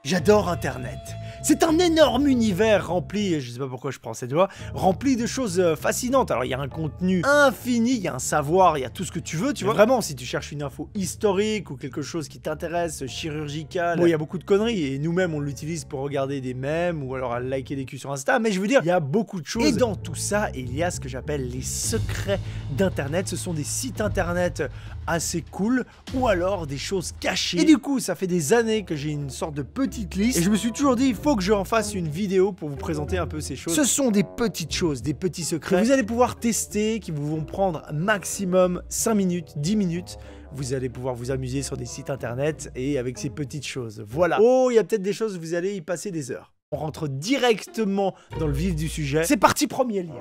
J'adore Internet. C'est un énorme univers rempli, je sais pas pourquoi je prends cette voix, rempli de choses fascinantes. Alors il y a un contenu infini, il y a un savoir, il y a tout ce que tu veux, tu vois. Vraiment, si tu cherches une info historique ou quelque chose qui t'intéresse, chirurgical, bon, il y a beaucoup de conneries et nous-mêmes on l'utilise pour regarder des mèmes ou alors à liker des culs sur Insta, mais je veux dire, il y a beaucoup de choses. Et dans tout ça, il y a ce que j'appelle les secrets d'Internet. Ce sont des sites Internet assez cool ou alors des choses cachées. Et du coup, ça fait des années que j'ai une sorte de petite liste et je me suis toujours dit, il faut que je en fasse une vidéo pour vous présenter un peu ces choses. Ce sont des petites choses, des petits secrets que vous allez pouvoir tester, qui vous vont prendre maximum 5 minutes, 10 minutes. Vous allez pouvoir vous amuser sur des sites internet et avec ces petites choses. Voilà. Oh, il y a peut-être des choses, vous allez y passer des heures. On rentre directement dans le vif du sujet. C'est parti, premier lien.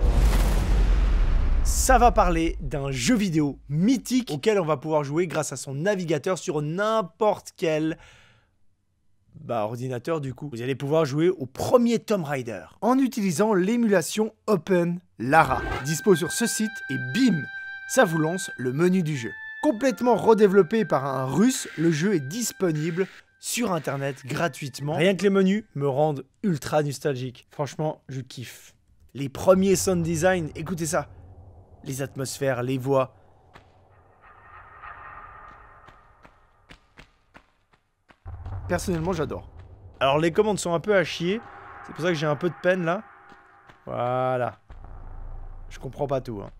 Ça va parler d'un jeu vidéo mythique auquel on va pouvoir jouer grâce à son navigateur sur n'importe quel ordinateur du coup. Vous allez pouvoir jouer au premier Tomb Raider en utilisant l'émulation OpenLara. Dispo sur ce site et bim, ça vous lance le menu du jeu. Complètement redéveloppé par un russe, le jeu est disponible sur internet gratuitement. Rien que les menus me rendent ultra nostalgique. Franchement, je kiffe. Les premiers sound design, écoutez ça. Les atmosphères, les voix. Personnellement, j'adore. Alors, les commandes sont un peu à chier. C'est pour ça que j'ai un peu de peine, là. Voilà. Je comprends pas tout, hein.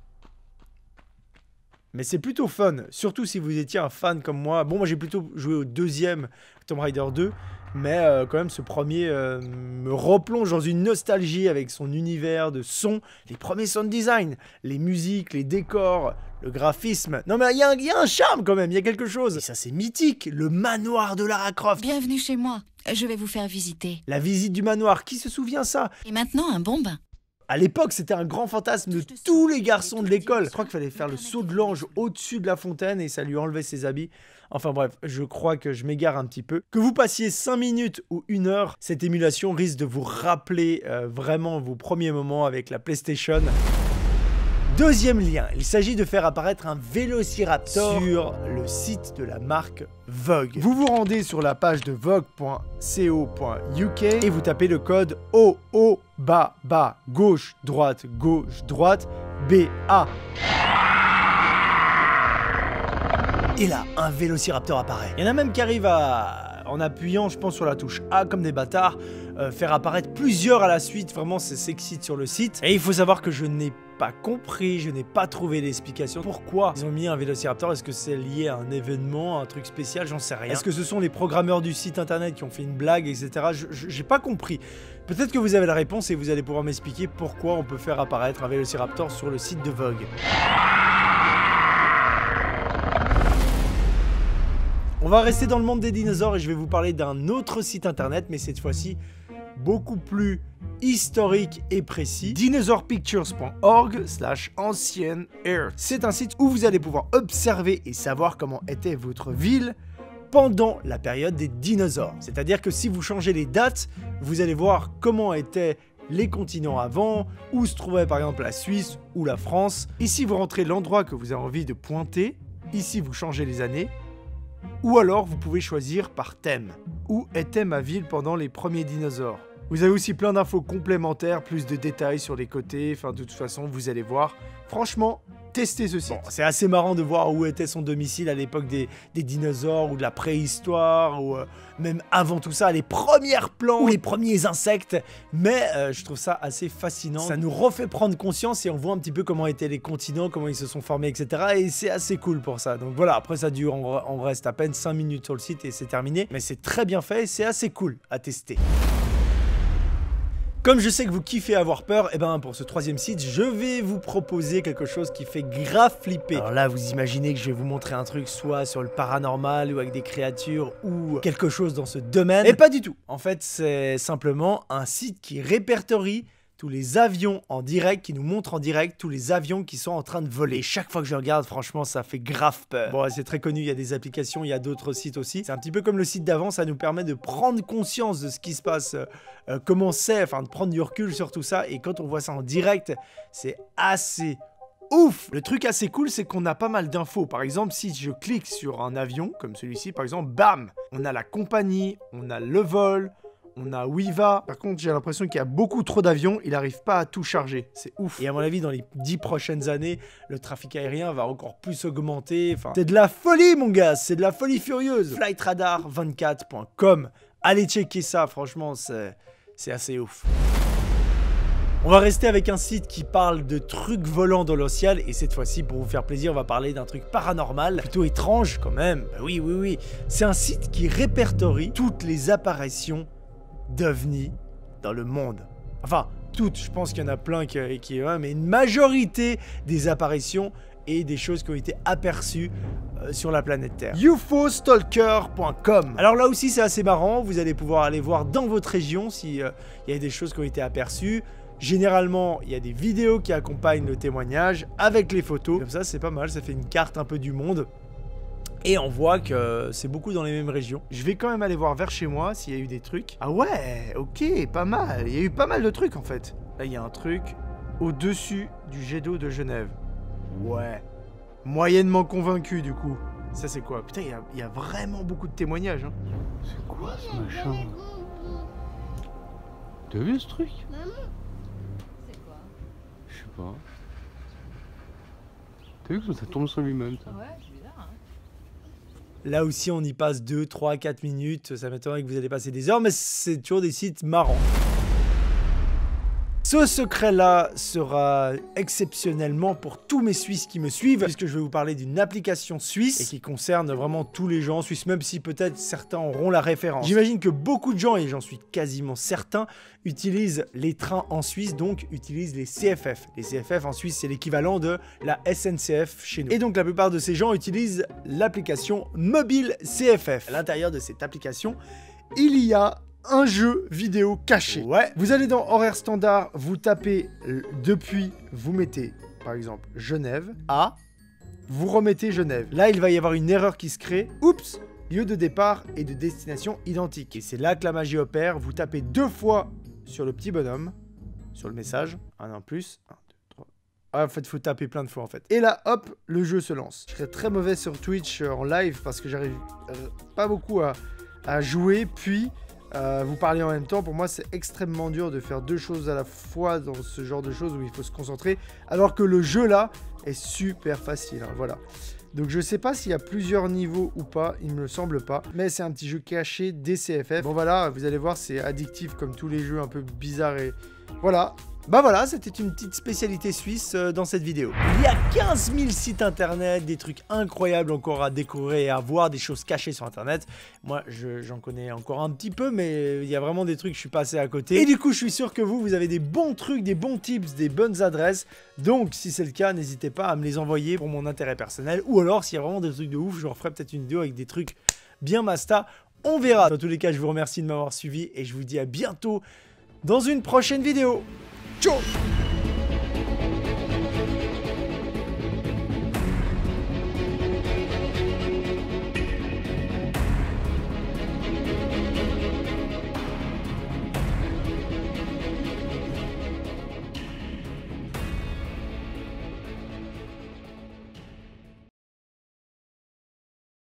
Mais c'est plutôt fun. Surtout si vous étiez un fan comme moi. Bon, moi, j'ai plutôt joué au deuxième Tomb Raider 2. Mais quand même, ce premier me replonge dans une nostalgie avec son univers de son. Les premiers sound design, les musiques, les décors, le graphisme. Non mais il y a un charme quand même, il y a quelque chose. Et ça c'est mythique, le manoir de Lara Croft. Bienvenue chez moi, je vais vous faire visiter. La visite du manoir, qui se souvient ça? Et maintenant un bon bain. À l'époque, c'était un grand fantasme de tous les garçons de l'école. Je crois qu'il fallait faire le saut de l'ange au-dessus de la fontaine et ça lui enlevait ses habits. Enfin bref, je crois que je m'égare un petit peu. Que vous passiez 5 minutes ou 1 heure, cette émulation risque de vous rappeler vraiment vos premiers moments avec la PlayStation. Deuxième lien, il s'agit de faire apparaître un Vélociraptor sur le site de la marque Vogue. Vous vous rendez sur la page de vogue.co.uk et vous tapez le code OO gauche droite BA. Et là, un Vélociraptor apparaît. Il y en a même qui arrivent à, en appuyant, je pense, sur la touche A comme des bâtards, faire apparaître plusieurs à la suite. Vraiment, c'est sexy sur le site. Et il faut savoir que je n'ai pas compris, je n'ai pas trouvé d'explication. Pourquoi ils ont mis un Vélociraptor? Est-ce que c'est lié à un événement, un truc spécial? J'en sais rien. Est-ce que ce sont les programmeurs du site internet qui ont fait une blague, etc. J'ai pas compris. Peut-être que vous avez la réponse et vous allez pouvoir m'expliquer pourquoi on peut faire apparaître un Vélociraptor sur le site de Vogue. On va rester dans le monde des dinosaures et je vais vous parler d'un autre site internet, mais cette fois-ci beaucoup plus historique et précis. dinosaurpictures.org/ancienne Earth. C'est un site où vous allez pouvoir observer et savoir comment était votre ville pendant la période des dinosaures. C'est-à-dire que si vous changez les dates, vous allez voir comment étaient les continents avant, où se trouvait par exemple la Suisse ou la France. Ici, vous rentrez l'endroit que vous avez envie de pointer. Ici, vous changez les années. Ou alors, vous pouvez choisir par thème. Où était ma ville pendant les premiers dinosaures? Vous avez aussi plein d'infos complémentaires, plus de détails sur les côtés. Enfin, de toute façon, vous allez voir. Franchement, testez ce site. Bon, c'est assez marrant de voir où était son domicile à l'époque des dinosaures ou de la préhistoire, ou même avant tout ça, les premières plantes ou les premiers insectes. Mais je trouve ça assez fascinant. Ça nous refait prendre conscience et on voit un petit peu comment étaient les continents, comment ils se sont formés, etc. Et c'est assez cool pour ça. Donc voilà, après ça dure, on reste à peine 5 minutes sur le site et c'est terminé. Mais c'est très bien fait et c'est assez cool à tester. Comme je sais que vous kiffez avoir peur, et ben pour ce troisième site, je vais vous proposer quelque chose qui fait grave flipper. Alors là, vous imaginez que je vais vous montrer un truc soit sur le paranormal ou avec des créatures ou quelque chose dans ce domaine. Et pas du tout. En fait, c'est simplement un site qui répertorie tous les avions en direct, qui nous montrent en direct tous les avions qui sont en train de voler. Et chaque fois que je regarde, franchement, ça fait grave peur. Bon, c'est très connu, il y a des applications, il y a d'autres sites aussi. C'est un petit peu comme le site d'avant, ça nous permet de prendre conscience de ce qui se passe, comment c'est, enfin de prendre du recul sur tout ça. Et quand on voit ça en direct, c'est assez ouf. Le truc assez cool, c'est qu'on a pas mal d'infos. Par exemple, si je clique sur un avion, comme celui-ci, par exemple, bam, on a la compagnie, on a le vol, on a où il va. Par contre, j'ai l'impression qu'il y a beaucoup trop d'avions, il n'arrive pas à tout charger. C'est ouf. Et à mon avis, dans les 10 prochaines années, le trafic aérien va encore plus augmenter. Enfin, c'est de la folie, mon gars, c'est de la folie furieuse. Flightradar24.com. Allez checker ça, franchement, c'est assez ouf. On va rester avec un site qui parle de trucs volants dans l'eau ciel, et cette fois-ci, pour vous faire plaisir, on va parler d'un truc paranormal, plutôt étrange quand même. Bah oui. C'est un site qui répertorie toutes les apparitions d'OVNI dans le monde. Enfin, toutes, je pense qu'il y en a plein mais une majorité des apparitions et des choses qui ont été aperçues sur la planète Terre. ufostalker.com. Alors là aussi, c'est assez marrant, vous allez pouvoir aller voir dans votre région s'il y a des choses qui ont été aperçues. Généralement, il y a des vidéos qui accompagnent le témoignage avec les photos. Comme ça, c'est pas mal, ça fait une carte un peu du monde. Et on voit que c'est beaucoup dans les mêmes régions. Je vais quand même aller voir vers chez moi s'il y a eu des trucs. Ah ouais, ok, pas mal. Il y a eu pas mal de trucs en fait. Là, il y a un truc au-dessus du jet d'eau de Genève. Ouais. Moyennement convaincu du coup. Ça c'est quoi? Putain, il y a vraiment beaucoup de témoignages. Hein. C'est quoi ce machin? T'as vu ce truc? C'est quoi? Je sais pas. T'as vu que ça tourne sur lui-même ça? Ouais, c'est bizarre. Hein. Là aussi, on y passe 2, 3, 4 minutes. Ça m'étonnerait que vous allez passer des heures, mais c'est toujours des sites marrants. Ce secret-là sera exceptionnellement pour tous mes Suisses qui me suivent, puisque je vais vous parler d'une application suisse et qui concerne vraiment tous les gens suisses, même si peut-être certains auront la référence. J'imagine que beaucoup de gens, et j'en suis quasiment certain, utilisent les trains en Suisse, donc utilisent les CFF. Les CFF en Suisse, c'est l'équivalent de la SNCF chez nous. Et donc la plupart de ces gens utilisent l'application mobile CFF. À l'intérieur de cette application, il y a un jeu vidéo caché. Ouais. Vous allez dans horaire standard, vous tapez depuis, vous mettez par exemple Genève, A, vous remettez Genève. Là, il va y avoir une erreur qui se crée. Oups, lieu de départ et de destination identiques. Et c'est là que la magie opère. Vous tapez 2 fois sur le petit bonhomme, sur le message, un en plus, 1, 2, 3. Ah, en fait, il faut taper plein de fois en fait. Et là, hop, le jeu se lance. Je serais très mauvais sur Twitch en live parce que j'arrive pas beaucoup à jouer, puis vous parlez en même temps. Pour moi, c'est extrêmement dur de faire 2 choses à la fois dans ce genre de choses où il faut se concentrer, alors que le jeu là est super facile, hein, voilà. Donc je sais pas s'il y a plusieurs niveaux ou pas, il me semble pas, mais c'est un petit jeu caché des CFF. Bon voilà, vous allez voir, c'est addictif comme tous les jeux un peu bizarres et voilà. Bah voilà, c'était une petite spécialité suisse dans cette vidéo. Il y a 15 000 sites internet, des trucs incroyables encore à découvrir et à voir, des choses cachées sur internet. Moi, j'en connais encore un petit peu, mais il y a vraiment des trucs que je suis passé à côté. Et du coup, je suis sûr que vous avez des bons trucs, des bons tips, des bonnes adresses. Donc, si c'est le cas, n'hésitez pas à me les envoyer pour mon intérêt personnel. Ou alors, s'il y a vraiment des trucs de ouf, je referai peut-être une vidéo avec des trucs bien masta. On verra. Dans tous les cas, je vous remercie de m'avoir suivi et je vous dis à bientôt dans une prochaine vidéo. Ciao!